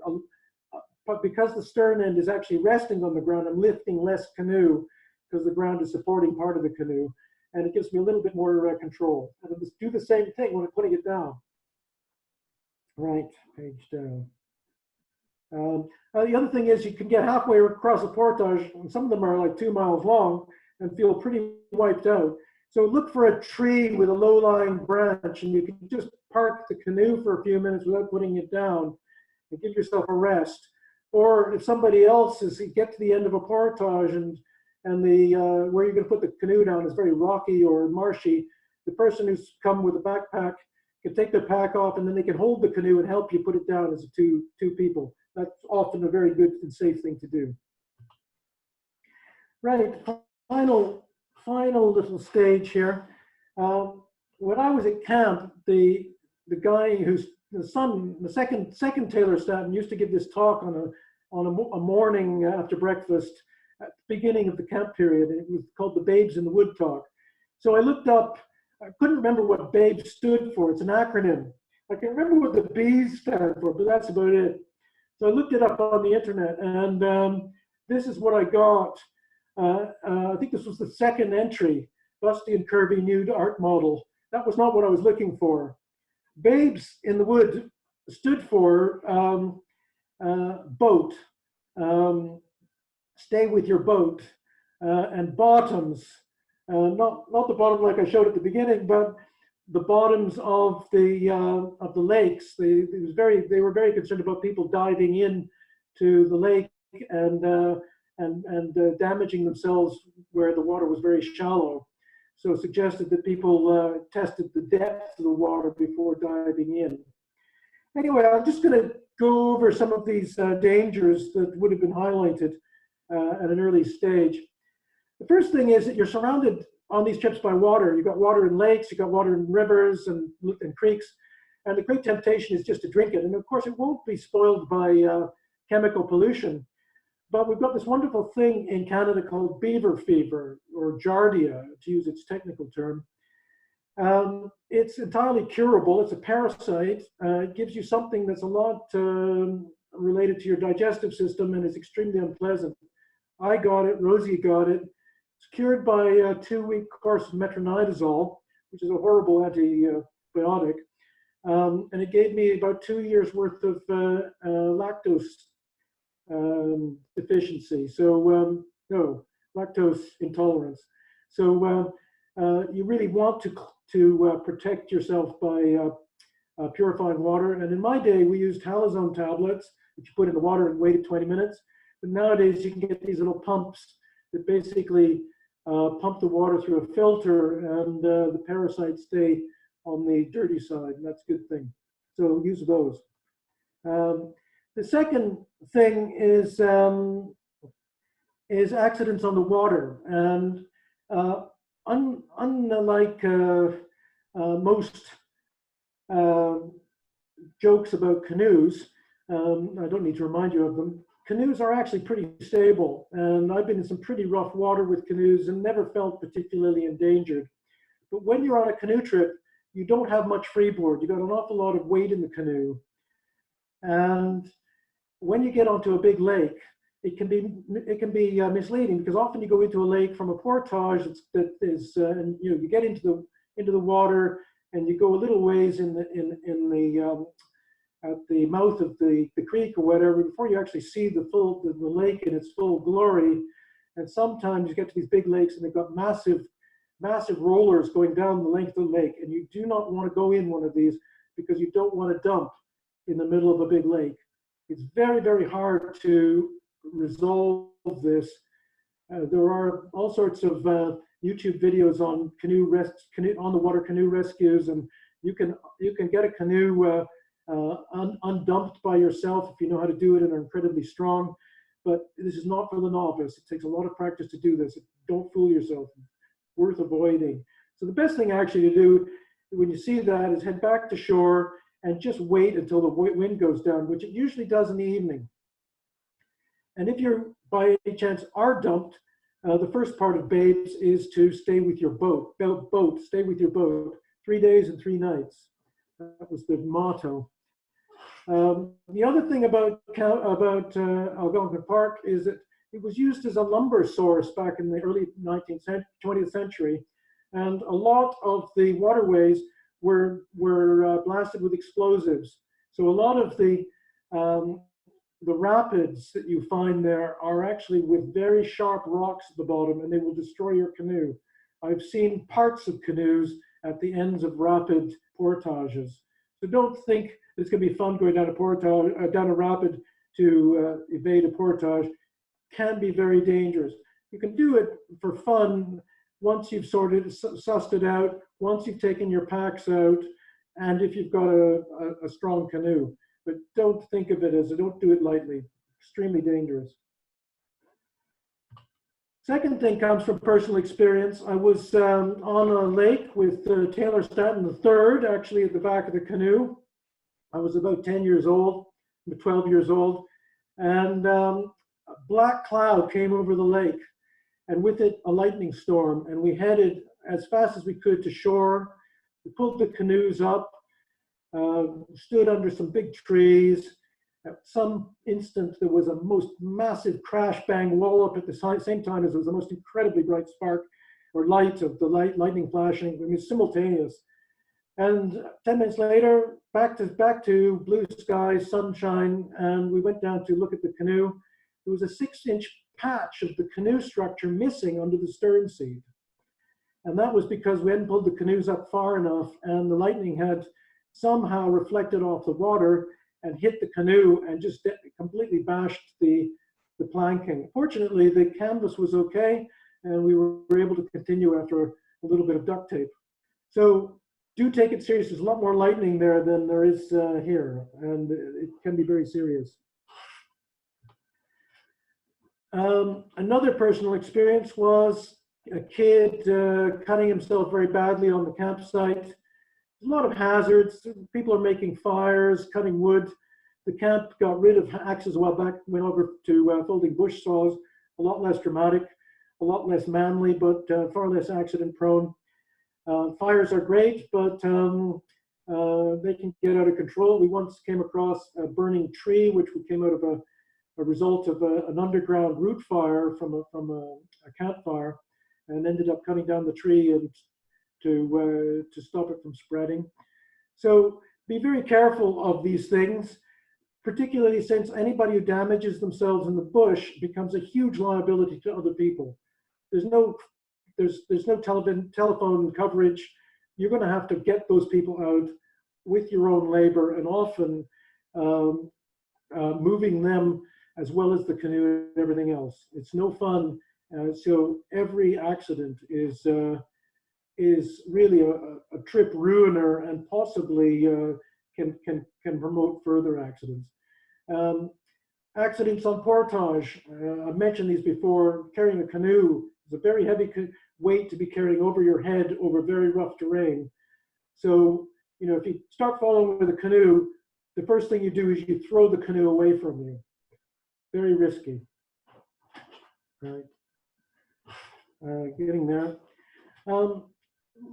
but because the stern end is actually resting on the ground, I'm lifting less canoe because the ground is supporting part of the canoe, and it gives me a little bit more control. And I'll just do the same thing when I'm putting it down. Right, page down. The other thing is you can get halfway across a portage, and some of them are like 2 miles long, and feel pretty wiped out. So look for a tree with a low-lying branch, and you can just park the canoe for a few minutes without putting it down and give yourself a rest. Or if somebody else is, you get to the end of a portage and the where you're going to put the canoe down is very rocky or marshy, the person who's come with a backpack can take their pack off, and then they can hold the canoe and help you put it down as two people. That's often a very good and safe thing to do. Right, final little stage here. When I was at camp, the guy who's the son, the second Taylor Stanton, used to give this talk on a morning after breakfast at the beginning of the camp period. It was called the Babes in the Wood talk. So I looked up. I couldn't remember what BABE stood for. It's an acronym. I can remember what the B's stand for, but that's about it. So I looked it up on the internet, and this is what I got. I think this was the second entry, Busty and Kirby nude art model. That was not what I was looking for. Babes in the Wood stood for boat, stay with your boat, and bottoms. Not the bottom like I showed at the beginning, but the bottoms of the lakes. They were very concerned about people diving in to the lake and damaging themselves where the water was very shallow. So suggested that people tested the depth of the water before diving in. Anyway, I'm just going to go over some of these dangers that would have been highlighted at an early stage. The first thing is that you're surrounded on these trips by water. You've got water in lakes, you've got water in rivers and creeks, and the great temptation is just to drink it. And of course, it won't be spoiled by chemical pollution. But we've got this wonderful thing in Canada called beaver fever, or giardia, to use its technical term. It's entirely curable. It's a parasite. It gives you something that's a lot related to your digestive system, and is extremely unpleasant. I got it, Rosie got it. It's cured by a 2-week course of metronidazole, which is a horrible antibiotic. And it gave me about 2 years worth of lactose deficiency. So no, lactose intolerance. So you really want to protect yourself by purifying water. And in my day, we used halazone tablets, which you put in the water and waited 20 minutes. But nowadays, you can get these little pumps that basically pump the water through a filter, and the parasites stay on the dirty side, and that's a good thing. So use those. The second thing is accidents on the water, and unlike most jokes about canoes, I don't need to remind you of them. Canoes are actually pretty stable, and I've been in some pretty rough water with canoes and never felt particularly endangered. But when you're on a canoe trip, you don't have much freeboard. You've got an awful lot of weight in the canoe. And when you get onto a big lake, it can be misleading, because often you go into a lake from a portage and you get into the water, and you go a little ways at the mouth of the creek or whatever before you actually see the lake in its full glory. And sometimes you get to these big lakes and they've got massive rollers going down the length of the lake, and you do not want to go in one of these because you don't want to dump in the middle of a big lake. It's very, very hard to resolve this. There are all sorts of YouTube videos on on the water canoe rescues, and you can get a canoe undumped by yourself if you know how to do it and are incredibly strong. But this is not for the novice. It takes a lot of practice to do this. Don't fool yourself. It's worth avoiding. So the best thing actually to do when you see that is head back to shore and just wait until the wind goes down, which it usually does in the evening. And if you're by any chance are dumped, the first part of Babes is to stay with your boat. Stay with your boat. 3 days and 3 nights. That was the motto. The other thing about Algonquin Park is that it was used as a lumber source back in the early 20th century, and a lot of the waterways were blasted with explosives. So a lot of the rapids that you find there are actually with very sharp rocks at the bottom, and they will destroy your canoe. I've seen parts of canoes at the ends of rapid portages. So don't think it's going to be fun going down a rapid to evade a portage. Can be very dangerous. You can do it for fun once you've sussed it out, once you've taken your packs out, and if you've got a strong canoe. But don't think of it don't do it lightly. Extremely dangerous. Second thing comes from personal experience. I was on a lake with Taylor Stanton III, actually at the back of the canoe. I was about 10 years old, 12 years old, and a black cloud came over the lake, and with it a lightning storm, and we headed as fast as we could to shore. We pulled the canoes up, stood under some big trees. At some instant, there was a most massive crash bang wallop at the same time as there was a most incredibly bright spark or light of the lightning flashing. I mean, simultaneous. And 10 minutes later, back to blue sky, sunshine, and we went down to look at the canoe. There was a 6-inch patch of the canoe structure missing under the stern seat. And that was because we hadn't pulled the canoes up far enough, and the lightning had somehow reflected off the water and hit the canoe and just completely bashed the planking. Fortunately, the canvas was okay, and we were able to continue after a little bit of duct tape. So do take it serious. There's a lot more lightning there than there is here, and it can be very serious. Another personal experience was a kid cutting himself very badly on the campsite. A lot of hazards. People are making fires, cutting wood. The camp got rid of axes a while back, went over to folding bush saws. A lot less dramatic, a lot less manly, but far less accident prone. Fires are great, but they can get out of control. We once came across a burning tree, which came out of a result of an underground root fire from a campfire, and ended up cutting down the tree and to stop it from spreading. So be very careful of these things, particularly since anybody who damages themselves in the bush becomes a huge liability to other people. There's no telephone coverage. You're going to have to get those people out with your own labor, and often moving them as well as the canoe and everything else. It's no fun. So every accident is really a trip ruiner, and possibly can promote further accidents. Accidents on portage. I've mentioned these before. Carrying a canoe is a very heavy weight to be carrying over your head over very rough terrain. So, if you start falling with a canoe, the first thing you do is you throw the canoe away from you. Very risky. Right. Getting there.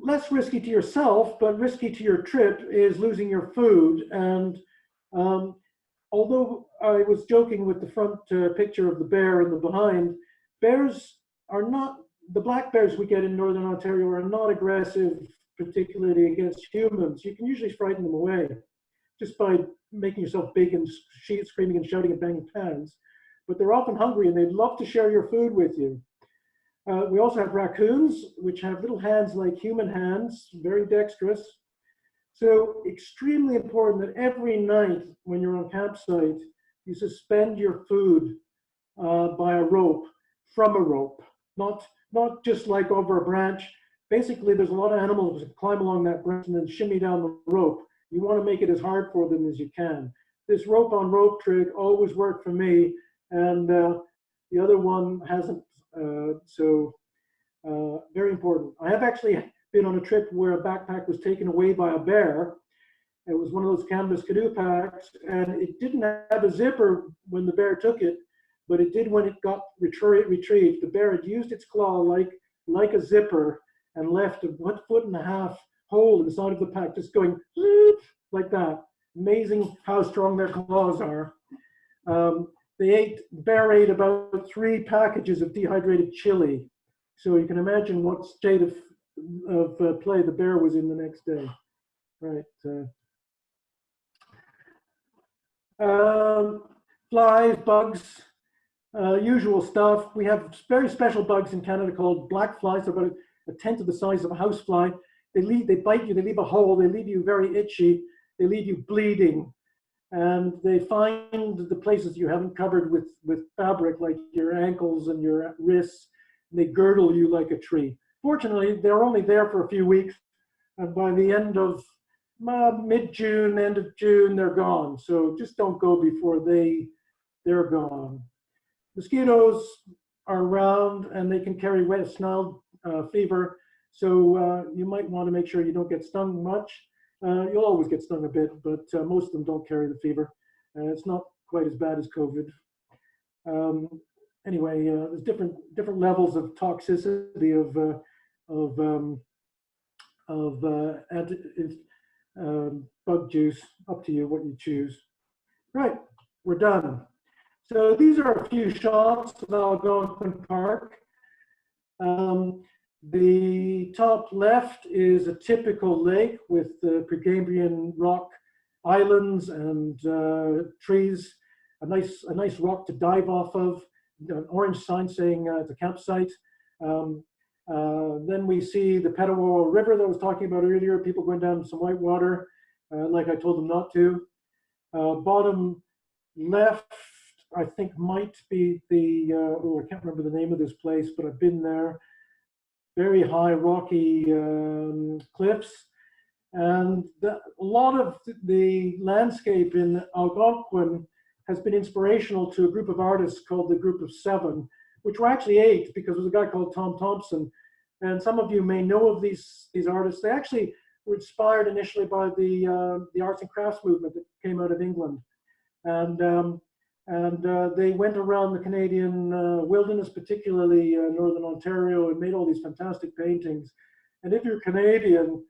Less risky to yourself, but risky to your trip is losing your food. And although I was joking with the front picture of the bear and the behind, bears are not, the black bears we get in Northern Ontario are not aggressive, particularly against humans. You can usually frighten them away just by making yourself big and screaming and shouting and banging pans. But they're often hungry and they'd love to share your food with you. We also have raccoons, which have little hands like human hands, very dexterous. So extremely important that every night when you're on campsite, you suspend your food by a rope, from a rope, not just like over a branch. Basically, there's a lot of animals that climb along that branch and then shimmy down the rope. You want to make it as hard for them as you can. This rope on rope trick always worked for me, and the other one hasn't. Very important. I have actually been on a trip where a backpack was taken away by a bear. It was one of those canvas canoe packs, and it didn't have a zipper when the bear took it, but it did when it got retrieved. The bear had used its claw like a zipper and left a 1.5 foot hole in the side of the pack, just going like that. Amazing how strong their claws are. Bear ate about 3 packages of dehydrated chili. So you can imagine what state of play the bear was in the next day. Right. Flies, bugs, usual stuff. We have very special bugs in Canada called black flies. They're about a tenth of the size of a house fly. They bite you, they leave a hole, they leave you very itchy, they leave you bleeding, and they find the places you haven't covered with fabric, like your ankles and your wrists, and they girdle you like a tree. Fortunately, they're only there for a few weeks, and by the end of mid-June, end of June, they're gone. So just don't go before they're gone. Mosquitoes are around, and they can carry West Nile fever. So you might want to make sure you don't get stung much. You'll always get stung a bit, but most of them don't carry the fever. It's not quite as bad as COVID. Anyway, there's different levels of toxicity of bug juice. Up to you what you choose. Right, we're done. So these are a few shots of Algonquin Park. The top left is a typical lake with the Precambrian rock islands and trees, a nice rock to dive off of, an orange sign saying it's a campsite. Then we see the Petawawa River that I was talking about earlier, people going down some white water, like I told them not to. Bottom left, I think might be the, I can't remember the name of this place, but I've been there. Very high rocky cliffs. And a lot of the landscape in Algonquin has been inspirational to a group of artists called the Group of Seven, which were actually 8 because there was a guy called Tom Thompson. And some of you may know of these artists. They actually were inspired initially by the arts and crafts movement that came out of England. And they went around the Canadian wilderness, particularly Northern Ontario, and made all these fantastic paintings. And if you're Canadian,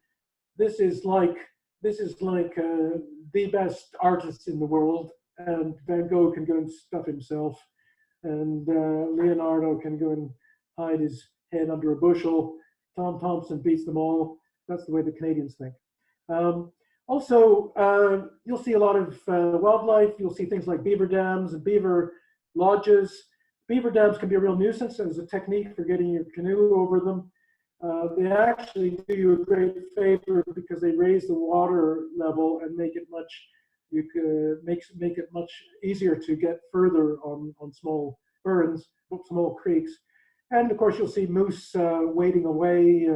this is like the best artists in the world. And Van Gogh can go and stuff himself, and Leonardo can go and hide his head under a bushel. Tom Thompson beats them all. That's the way the Canadians think. Also, you'll see a lot of wildlife. You'll see things like beaver dams and beaver lodges. Beaver dams can be a real nuisance as a technique for getting your canoe over them. They actually do you a great favor because they raise the water level and make it much easier to get further on small burns, small creeks. And of course, you'll see moose wading away,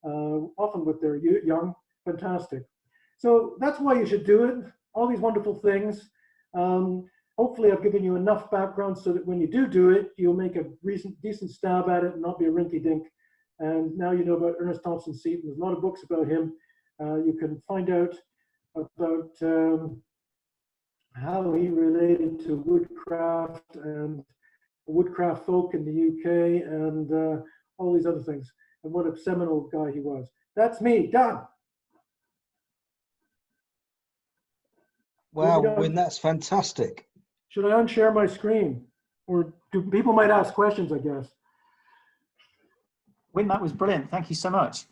often with their young. Fantastic. So that's why you should do it. All these wonderful things. Hopefully I've given you enough background so that when you do it, you'll make a decent stab at it and not be a rinky dink. And now you know about Ernest Thompson Seton. There's a lot of books about him. You can find out about how he related to woodcraft and woodcraft folk in the UK and all these other things, and what a seminal guy he was. That's me, done. Wow, Maybe Win, that's fantastic. should I unshare my screen? Or do people might ask questions, I guess. Win, that was brilliant. Thank you so much.